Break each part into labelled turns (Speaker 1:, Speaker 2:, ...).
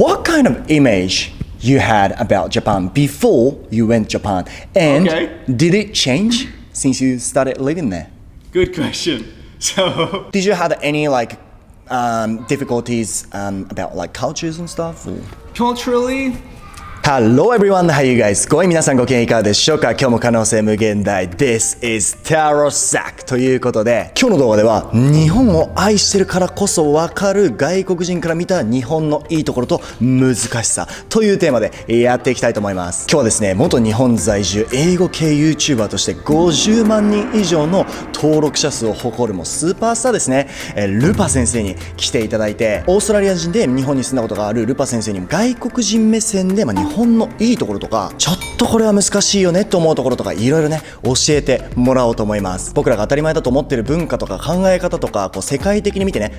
Speaker 1: What kind of image you had about Japan before you went to Japan? And did it change since you started living there?
Speaker 2: Good question. So,
Speaker 1: did you have any like difficulties about like cultures and stuff? Or?
Speaker 2: Culturally?Hello
Speaker 1: everyone, how you guys going? 皆さんご機嫌いかがでしょうか？今日も可能性無限大 This is タロサックということで、今日の動画では日本を愛してるからこそわかる外国人から見た日本のいいところと難しさというテーマでやっていきたいと思います。今日はですね、元日本在住英語系 YouTuber として50万人以上の登録者数を誇るもうスーパースターですね、ルパ先生に来ていただいて、オーストラリア人で日本に住んだことがあるルパ先生に外国人目線で日本のいいところとか、ちょっとこれは難しいよねと思うところとか、いろいろね教えてもらおうと思います。僕らが当たり前だと思ってる文化とか考え方とか、こう世界的に見てね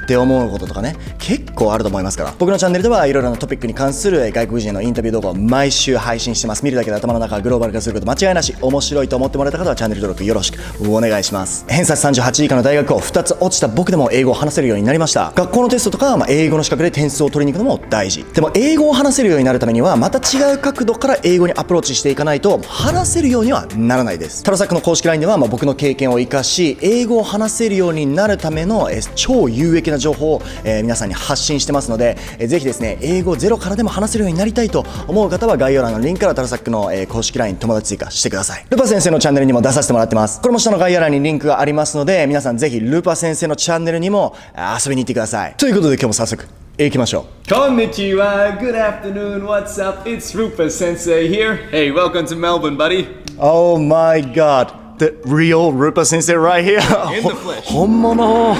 Speaker 1: って思うこととかね、結構あると思いますから、僕のチャンネルではいろいろなトピックに関する外国人のインタビュー動画を毎週配信してます。見るだけで頭の中がグローバル化すること間違いなし。面白いと思ってもらえた方はチャンネル登録よろしくお願いします。偏差値38以下の大学を2つ落ちた僕でも英語を話せるようになりました。学校のテストとか、英語の資格で点数を取りに行くのも大事。でも英語を話せるようになるためにはまた違う角度から英語にアプローチしていかないと話せるようにはならないです。タロサックの公式 LINE では僕の経験を生かし、英語を話せるようになるための超有益な情報を皆さんに発信してますので、ぜひですね、英語ゼロからでも話せるようになりたいと思う方は概要欄のリンクからタロサックの公式 LINE 友達追加してください。ルパ先生のチャンネルにも出させてもらってます。これも下の概要欄にリンクがありますので、皆さんぜひルパ先生のチャンネルにも遊びに行ってください。ということで今日も早速行きましょう。
Speaker 2: Konnichiwa, good afternoon, what's up? It's Rupa Sensei here. Hey, welcome to Melbourne, buddy.
Speaker 1: Oh my god.The real Rupa Sensei right here.
Speaker 2: In the flesh.
Speaker 1: 本物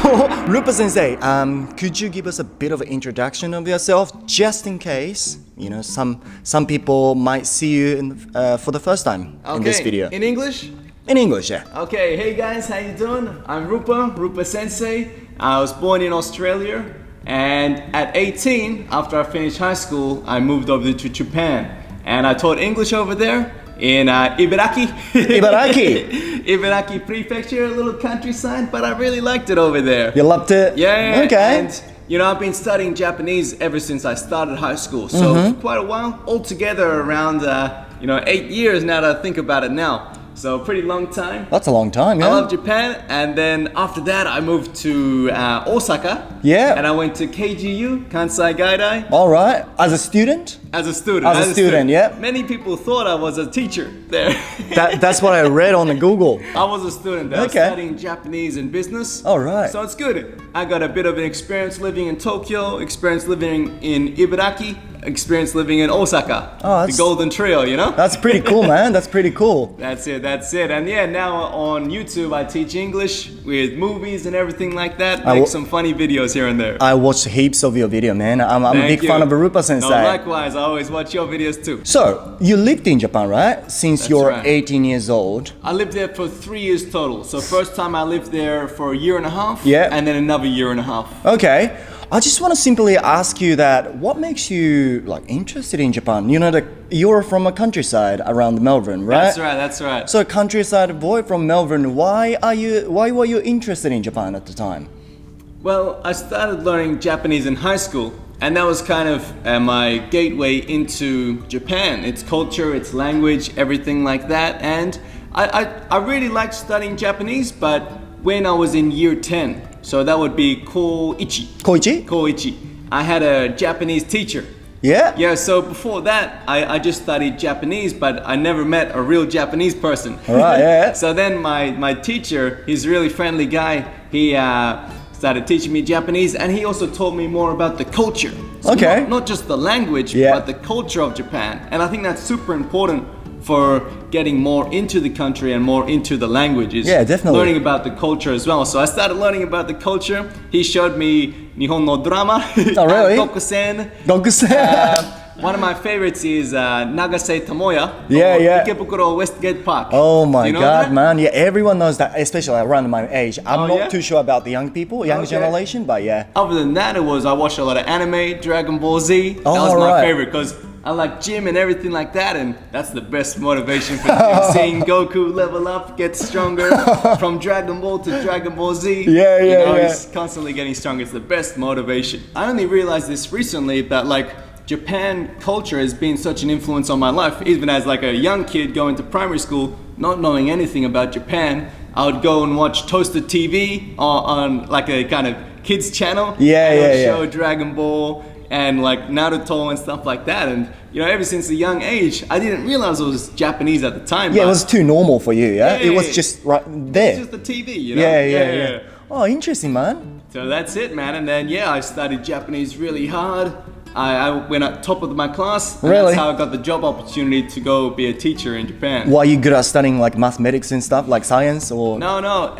Speaker 1: Rupa Sensei, could you give us a bit of an introduction of yourself, just in case, you know, some people might see you for the first time in this video.
Speaker 2: In English?
Speaker 1: In English, yeah.
Speaker 2: Okay, hey guys, how you doing? I'm Rupa Sensei. I was born in Australia, and at 18, after I finished high school, I moved over to Japan, and I taught English over there.In Ibaraki. Ibaraki Prefecture, a little countryside, but I really liked it over there.
Speaker 1: You loved it?
Speaker 2: Yeah.
Speaker 1: Okay.
Speaker 2: And, you know, I've been studying Japanese ever since I started high school. So for quite a while, altogether around, 8 years now that I think about it now. So pretty long time.
Speaker 1: That's a long time, yeah.
Speaker 2: I love Japan, and then after that I moved to Osaka.
Speaker 1: Yeah.
Speaker 2: And I went to KGU, Kansai Gaidai.
Speaker 1: All right. As a student?
Speaker 2: As a student.
Speaker 1: As a student, yeah.
Speaker 2: Many people thought I was a teacher there.
Speaker 1: That's what I read on the Google.
Speaker 2: I was a student there. Okay. I was studying Japanese and business.
Speaker 1: All right.
Speaker 2: So it's good. I got a bit of an experience living in Tokyo, experience living in Ibaraki, experience living in Osaka. Oh, the golden trio, you know?
Speaker 1: That's pretty cool, man. That's pretty cool.
Speaker 2: That's it. And yeah, now on YouTube I teach English with movies and everything like that. Make some funny videos here and there.
Speaker 1: I watched heaps of your video, man. I'm a big fan of Rupa Sensei.
Speaker 2: No, likewise. I always watch your videos too.
Speaker 1: So, you lived in Japan, right? Since you're 18 years old.
Speaker 2: I lived there for 3 years total. So first time I lived there for a year and a half.
Speaker 1: Yeah.
Speaker 2: And then another year and a half.
Speaker 1: Okay. I just want to simply ask you that what makes you like interested in Japan? You know that you're from a countryside around Melbourne, right?
Speaker 2: That's right.
Speaker 1: So a countryside boy from Melbourne, why were you interested in Japan at the time?
Speaker 2: Well, I started learning Japanese in high school, and that was kind of my gateway into Japan. Its culture, its language, everything like that. And I really liked studying Japanese, but when I was in year 10, so that would be Koichi. Koichi. I had a Japanese teacher.
Speaker 1: Yeah?
Speaker 2: Yeah, so before that, I just studied Japanese, but I never met a real Japanese person.
Speaker 1: All right, yeah.
Speaker 2: So then my teacher, he's a really friendly guy, he started teaching me Japanese, and he also taught me more about the culture. So
Speaker 1: okay.
Speaker 2: Not just the language, but the culture of Japan. And I think that's super important for getting more into the country and more into the languages.
Speaker 1: Yeah, definitely.
Speaker 2: Learning about the culture as well. So I started learning about the culture. He showed me Nihon no drama.
Speaker 1: Oh, really?
Speaker 2: Gokusen. One of my favorites is Nagase Tomoya.
Speaker 1: Yeah.
Speaker 2: Ikebukuro Westgate Park.
Speaker 1: Oh my
Speaker 2: you know
Speaker 1: god,
Speaker 2: that?
Speaker 1: man. Yeah, everyone knows that, especially around my age. I'm not too sure about the young people, young generation, but yeah.
Speaker 2: Other than that, I watched a lot of anime, Dragon Ball Z. That was my favorite because I like gym and everything like that, and that's the best motivation for me. Seeing Goku level up, get stronger from Dragon Ball to Dragon Ball Z. He's constantly getting stronger. It's the best motivation. I only realized this recently that like Japan culture has been such an influence on my life. Even as like a young kid going to primary school, not knowing anything about Japan, I would go and watch Toasted TV on like a kind of kids channel. Show Dragon Ball and like Naruto and stuff like that. And ever since a young age, I didn't realize it was Japanese at the time.
Speaker 1: Yeah, it was too normal for you, it was just right there.
Speaker 2: It's just the TV,
Speaker 1: Yeah. Oh, interesting, man.
Speaker 2: So that's it, man. And then I studied Japanese really hard. I went at top of my class, and
Speaker 1: really?
Speaker 2: That's how I got the job opportunity to go be a teacher in Japan.
Speaker 1: Why, are you good at studying like mathematics and stuff, like science or?
Speaker 2: No.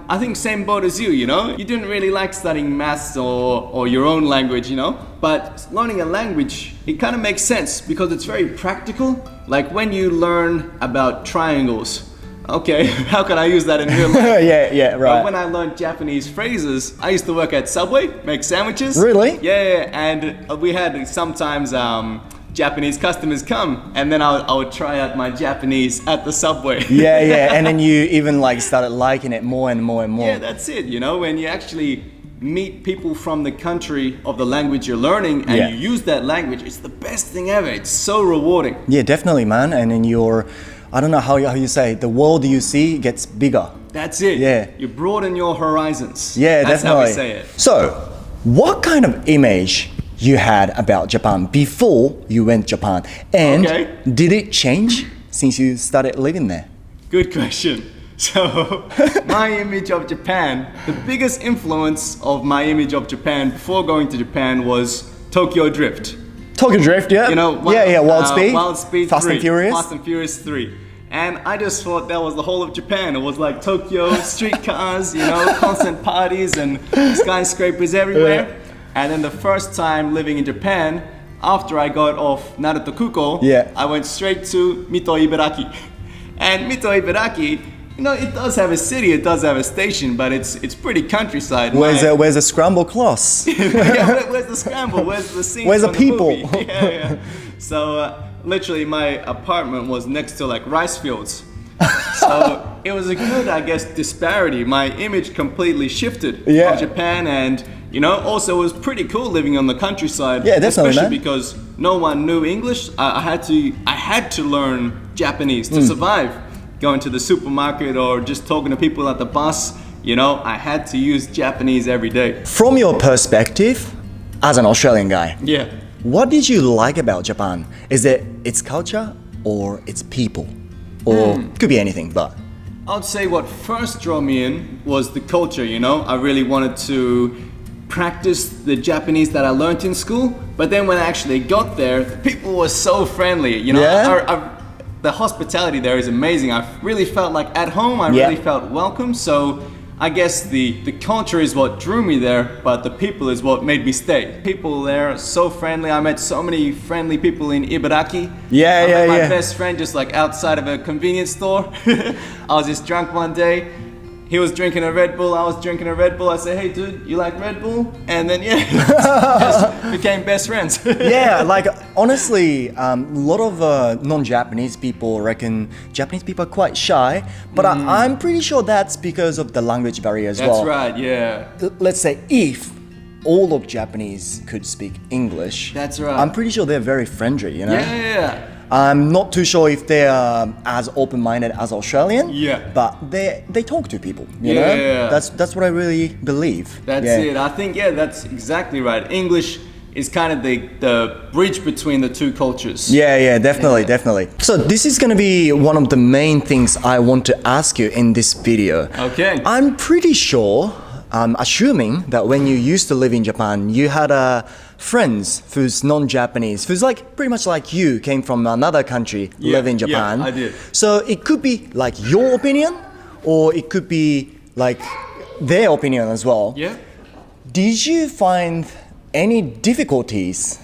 Speaker 2: I think same boat as you, You didn't really like studying maths or your own language, But learning a language, it kind of makes sense because it's very practical. Like when you learn about triangles. Okay, how can I use that in real life?
Speaker 1: Yeah, right.
Speaker 2: But when I learned Japanese phrases, I used to work at Subway, make sandwiches.
Speaker 1: Really?
Speaker 2: Yeah, and we had sometimes Japanese customers come, and then I would try out my Japanese at the Subway.
Speaker 1: Yeah, and then you even like started liking it more and more and more.
Speaker 2: Yeah, that's it. When you actually meet people from the country of the language you're learning, and you use that language, it's the best thing ever. It's so rewarding.
Speaker 1: Yeah, definitely, man. And then I don't know how you say, the world you see gets bigger.
Speaker 2: That's it.
Speaker 1: Yeah.
Speaker 2: You broaden your horizons.
Speaker 1: Yeah,
Speaker 2: that's
Speaker 1: definitely.
Speaker 2: How we say it.
Speaker 1: So, what kind of image you had about Japan before you went Japan? And did it change since you started living there?
Speaker 2: Good question. So, my image of Japan, the biggest influence of my image of Japan before going to Japan was Tokyo Drift.
Speaker 1: Tokyo Drift, yeah. Wild Speed.
Speaker 2: Wild Speed
Speaker 1: Fast
Speaker 2: 3.
Speaker 1: and Furious.
Speaker 2: Fast and Furious 3. And I just thought that was the whole of Japan. It was like Tokyo, streetcars, constant parties and skyscrapers everywhere. And then the first time living in Japan, after I got off Naruto Kuko, I went straight to Mito Ibaraki. And Mito Ibaraki, it does have a city, it does have a station, but it's pretty countryside.
Speaker 1: Where's the scramble class?
Speaker 2: Where's the scramble? Where's the scene?
Speaker 1: Where's the people?
Speaker 2: Yeah. So literally my apartment was next to like rice fields. So it was a good, I guess, disparity. My image completely shifted of Japan, and also it was pretty cool living on the countryside.
Speaker 1: Yeah, definitely,
Speaker 2: especially
Speaker 1: man.
Speaker 2: because no one knew English. I had to learn Japanese to survive. Going to the supermarket or just talking to people at the bus, I had to use Japanese every day.
Speaker 1: From your perspective, as an Australian guy, what did you like about Japan? Is it its culture or its people? Or could be anything, but...
Speaker 2: I'd say what first drew me in was the culture, I really wanted to practice the Japanese that I learned in school, but then when I actually got there, the people were so friendly, the hospitality there is amazing. I really felt like at home. I really felt welcome. So I guess the culture is what drew me there, but the people is what made me stay. People there are so friendly. I met so many friendly people in Ibaraki. I met my best friend just like outside of a convenience store. I was just drunk one day. He was drinking a Red Bull, I was drinking a Red Bull. I said, hey dude, you like Red Bull? And then just became best friends.
Speaker 1: Like honestly, a lot of non-Japanese people reckon Japanese people are quite shy, but I'm pretty sure that's because of the language barrier as well.
Speaker 2: That's right, yeah.
Speaker 1: Let's say if all of Japanese could speak English,
Speaker 2: that's right.
Speaker 1: I'm pretty sure they're very friendly,
Speaker 2: Yeah.
Speaker 1: I'm not too sure if they're as open-minded as Australian, but they talk to people, you know? That's what I really believe.
Speaker 2: That's it. I think, that's exactly right. English is kind of the bridge between the two cultures.
Speaker 1: Definitely. So this is going to be one of the main things I want to ask you in this video.
Speaker 2: Okay.
Speaker 1: I'm pretty sure, assuming that when you used to live in Japan, you had friends who's non-Japanese, who's like pretty much like you, came from another country, live in Japan.
Speaker 2: Yeah, I did.
Speaker 1: So it could be like your opinion, or it could be like their opinion as well.
Speaker 2: Yeah.
Speaker 1: Did you find any difficulties,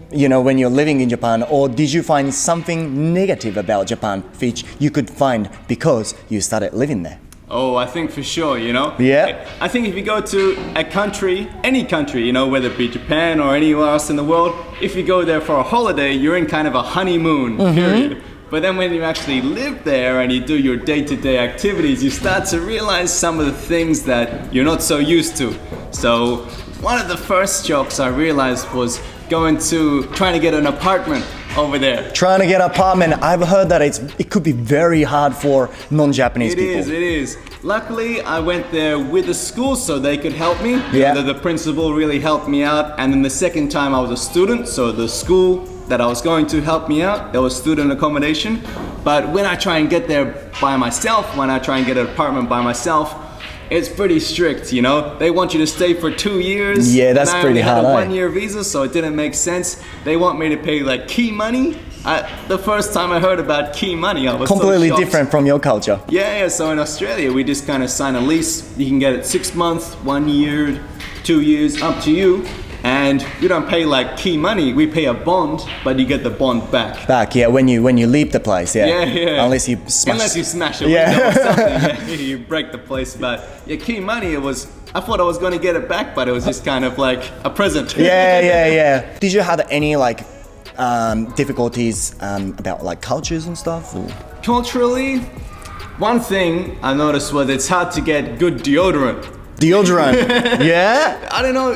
Speaker 1: when you're living in Japan, or did you find something negative about Japan which you could find because you started living there?
Speaker 2: Oh, I think for sure,
Speaker 1: Yeah.
Speaker 2: I think if you go to a country, any country, whether it be Japan or anywhere else in the world, if you go there for a holiday, you're in kind of a honeymoon period. But then when you actually live there and you do your day-to-day activities, you start to realize some of the things that you're not so used to. So one of the first shocks I realized was trying to get an apartment over there.
Speaker 1: Trying to get an apartment, I've heard that it could be very hard for non-Japanese people.
Speaker 2: It is. Luckily, I went there with the school so they could help me.
Speaker 1: Yeah.
Speaker 2: The principal really helped me out. And then the second time I was a student, so the school that I was going to help me out, there was student accommodation. But when I try and get there by myself, when I try and get an apartment by myself, it's pretty strict, They want you to stay for 2 years.
Speaker 1: Yeah, that's pretty hard.
Speaker 2: I had a 1-year visa, so it didn't make sense. They want me to pay like key money. The first time I heard about key money, I was
Speaker 1: completely
Speaker 2: so shocked.
Speaker 1: different from your culture.
Speaker 2: Yeah. So in Australia, we just kind of sign a lease. You can get it 6 months, 1 year, 2 years, up to you. And you don't pay like key money. We pay a bond, but you get the bond back.
Speaker 1: Yeah, when you leave the place, yeah.
Speaker 2: Yeah.
Speaker 1: Unless you
Speaker 2: smash a window or something, you break the place. But key money, I thought I was going to get it back, but it was just kind of like a present.
Speaker 1: Yeah. Did you have any like difficulties about like cultures and stuff? Or?
Speaker 2: Culturally, one thing I noticed was it's hard to get good deodorant.
Speaker 1: Yeah?
Speaker 2: I don't know,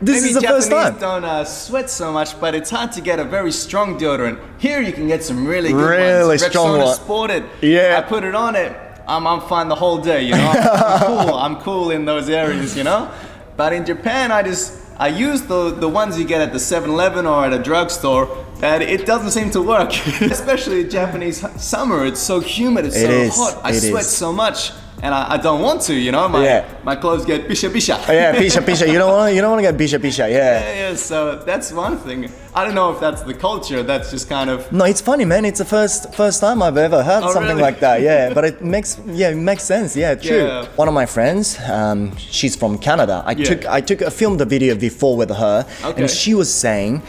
Speaker 1: This is the first time.
Speaker 2: Don't sweat so much, but it's hard to get a very strong deodorant. Here you can get some really good
Speaker 1: really
Speaker 2: ones.
Speaker 1: Strong one.
Speaker 2: Sported.
Speaker 1: Yeah.
Speaker 2: I put it on it, I'm fine the whole day, I'm cool in those areas, But in Japan, I use the ones you get at the 7-Eleven or at a drugstore, and it doesn't seem to work. Especially in Japanese summer, it's so humid, it's so hot. I sweat so much. And I don't want to, my clothes get bisha.
Speaker 1: Yeah, bisha. You don't want to get bisha.
Speaker 2: Yeah. So that's one thing. I don't know if that's the culture. That's just kind of.
Speaker 1: No, it's funny, man. It's the first time I've ever heard something
Speaker 2: really?
Speaker 1: like that. Yeah, but it makes sense. Yeah, true.
Speaker 2: Yeah.
Speaker 1: One of my friends, she's from Canada. I filmed the video before with her, and she was saying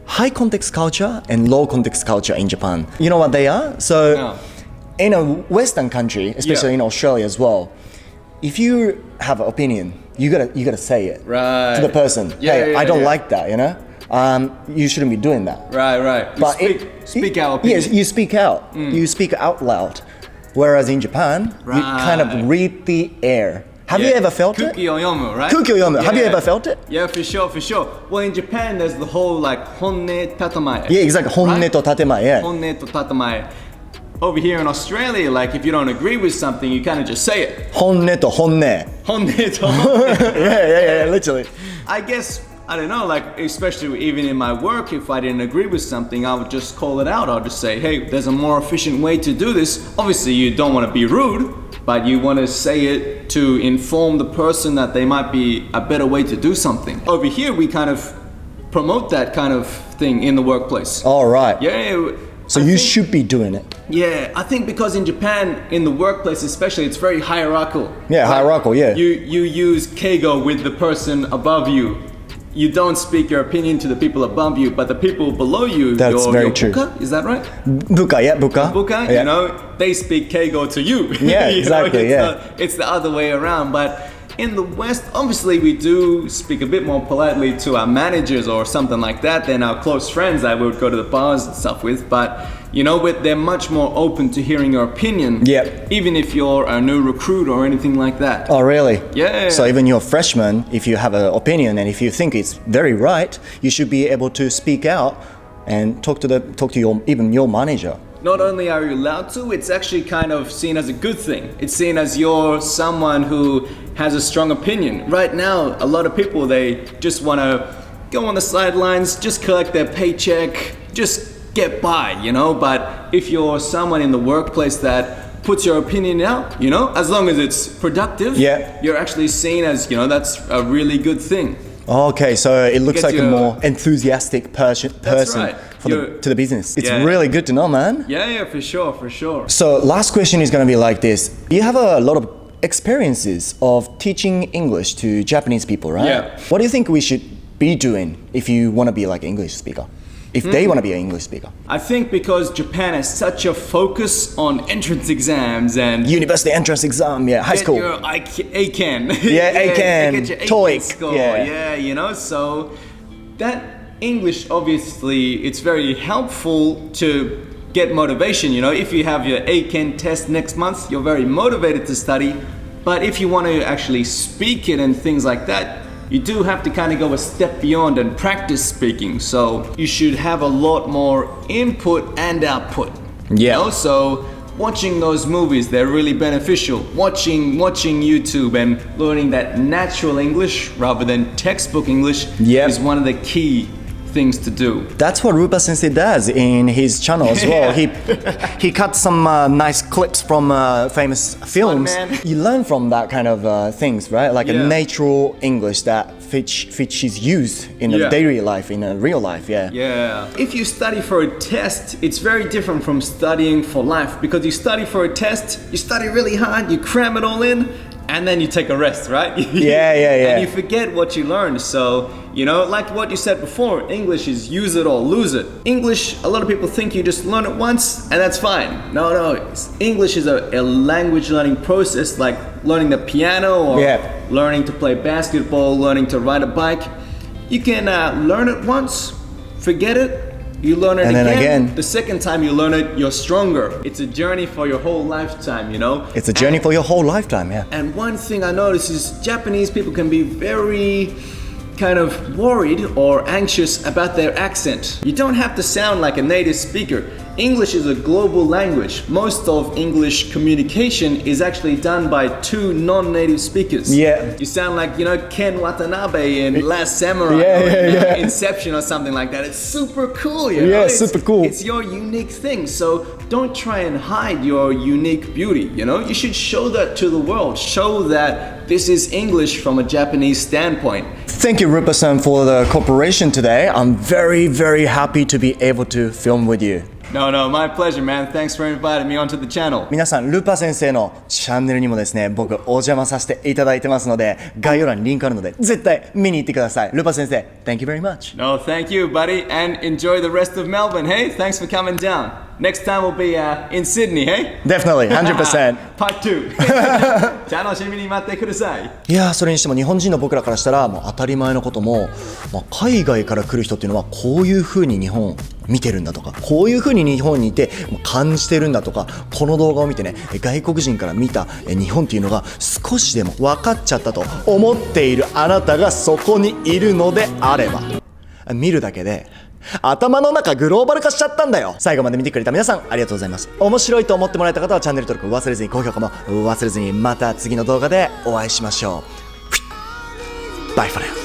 Speaker 1: high context culture and low context culture in Japan. You know what they are? So.
Speaker 2: No.
Speaker 1: In a Western country, especially in Australia as well, if you have an opinion, you gotta say it to the person. I don't like that. You shouldn't be doing that.
Speaker 2: Right.
Speaker 1: But
Speaker 2: speak out. Opinion.
Speaker 1: Yes, you speak out. You speak out loud. Whereas in Japan, you kind of read the air. Have you ever felt it?
Speaker 2: 空気を読む, right?
Speaker 1: 空気を読む. Have you ever felt it?
Speaker 2: Yeah, for sure. Well, in Japan, there's the whole like 本音建前.
Speaker 1: Yeah, exactly. 本音と建前. Yeah.
Speaker 2: 本音と建前. Over here in Australia, like if you don't agree with something, you kind of just say it.
Speaker 1: 本音と本音.
Speaker 2: 本音と本音.
Speaker 1: Yeah, literally.
Speaker 2: I guess, I don't know, like especially even in my work, if I didn't agree with something, I would just call it out. I'll just say, hey, there's a more efficient way to do this. Obviously, you don't want to be rude, but you want to say it to inform the person that there might be a better way to do something. Over here, we kind of promote that kind of thing in the workplace.
Speaker 1: All right.
Speaker 2: Yeah.
Speaker 1: So you should be doing it.
Speaker 2: Yeah, I think because in Japan, in the workplace especially, it's very hierarchical.
Speaker 1: Yeah, hierarchical, yeah.
Speaker 2: You use keigo with the person above you. You don't speak your opinion to the people above you, but the people below you,
Speaker 1: That's very true.
Speaker 2: buka, is that right?
Speaker 1: Buka,
Speaker 2: Buka, they speak keigo to you.
Speaker 1: Yeah, exactly,
Speaker 2: It's the other way around, but in the West, obviously we do speak a bit more politely to our managers or something like that than our close friends that we would go to the bars and stuff with, but they're much more open to hearing your opinion, even if you're a new recruit or anything like that.
Speaker 1: Oh, really?
Speaker 2: Yeah.
Speaker 1: So even you're a freshman, if you have an opinion and if you think it's very right, you should be able to speak out and talk to even your manager.
Speaker 2: Not only are you allowed to, it's actually kind of seen as a good thing. It's seen as you're someone who has a strong opinion. Right now, a lot of people, they just want to go on the sidelines, just collect their paycheck, just get by, But if you're someone in the workplace that puts your opinion out, as long as it's productive, you're actually seen as, that's a really good thing.
Speaker 1: Okay, so it looks like a more enthusiastic person
Speaker 2: right.
Speaker 1: to the business. It's really good to know, man.
Speaker 2: Yeah, for sure.
Speaker 1: So last question is going to be like this. You have a lot of experiences of teaching English to Japanese people, right?
Speaker 2: Yeah.
Speaker 1: What do you think we should be doing if you want to be like an English speaker? if they want to be an English speaker?
Speaker 2: I think because Japan has such a focus on entrance exams and
Speaker 1: University entrance exam, yeah, high
Speaker 2: get
Speaker 1: school.
Speaker 2: your ACAN.
Speaker 1: Yeah, ACAN,
Speaker 2: get your
Speaker 1: TOEIC,
Speaker 2: score.
Speaker 1: yeah.
Speaker 2: Yeah, you know, so that English, obviously, it's very helpful to get motivation. You know, if you have your ACAN test next month, you're very motivated to study. But if you want to actually speak it and things like that, you do have to kind of go a step beyond and practice speaking. So you should have a lot more input and output.
Speaker 1: Yeah.
Speaker 2: You know? So watching those movies, they're really beneficial. Watching YouTube and learning that natural English rather than textbook English is one of the key things to do.
Speaker 1: That's what Rupa Sensei does in his channel as well. He cut some nice clips from famous films. You learn from that kind of things, right? Like a natural English that which is used in a daily life, in a real life.
Speaker 2: Yeah. If you study for a test, it's very different from studying for life, because you study for a test, you study really hard, you cram it all in, and then you take a rest, right?
Speaker 1: Yeah.
Speaker 2: And you forget what you learned. So, you know, like what you said before, English is use it or lose it. English, a lot of people think you just learn it once and that's fine. No. English is a language learning process, like learning the piano or learning to play basketball, learning to ride a bike. You can learn it once, forget it, you learn it again. The second time you learn it, you're stronger. It's a journey for your whole lifetime, you know?
Speaker 1: It's a journey for your whole lifetime,
Speaker 2: And one thing I notice is Japanese people can be very kind of worried or anxious about their accent. You don't have to sound like a native speaker. English is a global language. Most of English communication is actually done by two non-native speakers. You sound like, you know, Ken Watanabe in Last Samurai or Inception or something like that. It's super cool, you know?
Speaker 1: Super cool.
Speaker 2: It's your unique thing. So don't try and hide your unique beauty, you know? You should show that to the world. Show that this is English from a Japanese standpoint.
Speaker 1: Thank you, Rupa-san, for the cooperation today. I'm very, very happy to be able to film with you.
Speaker 2: No, my pleasure, man. Thanks for inviting me onto the channel.
Speaker 1: 皆さん、ルパ先生のチャンネルにもですね、僕お邪魔させていただいてますので、概要欄にリンクあるので、絶対見に行ってください。ルパ先生、Thank you very much.
Speaker 2: No, thank you, buddy, and enjoy the rest of Melbourne, hey? Thanks for coming down. Next time we'll be in Sydney, hey?
Speaker 1: Definitely, 100%.
Speaker 2: Part 2. 楽しみに待ってください。
Speaker 1: いやー、それにしても日本人の僕らからしたらもう当たり前のことも、海外から来る人っていうのはこういう風に日本を見てるんだとか、こういう風に日本にいて感じてるんだとか、この動画を見てね、外国人から見た日本っていうのが少しでも分かっちゃったと思っているあなたがそこにいるのであれば、見るだけで頭の中グローバル化しちゃったんだよ。最後まで見てくれた皆さんありがとうございます。面白いと思ってもらえた方はチャンネル登録忘れずに、高評価も忘れずに、また次の動画でお会いしましょう。バイフォー。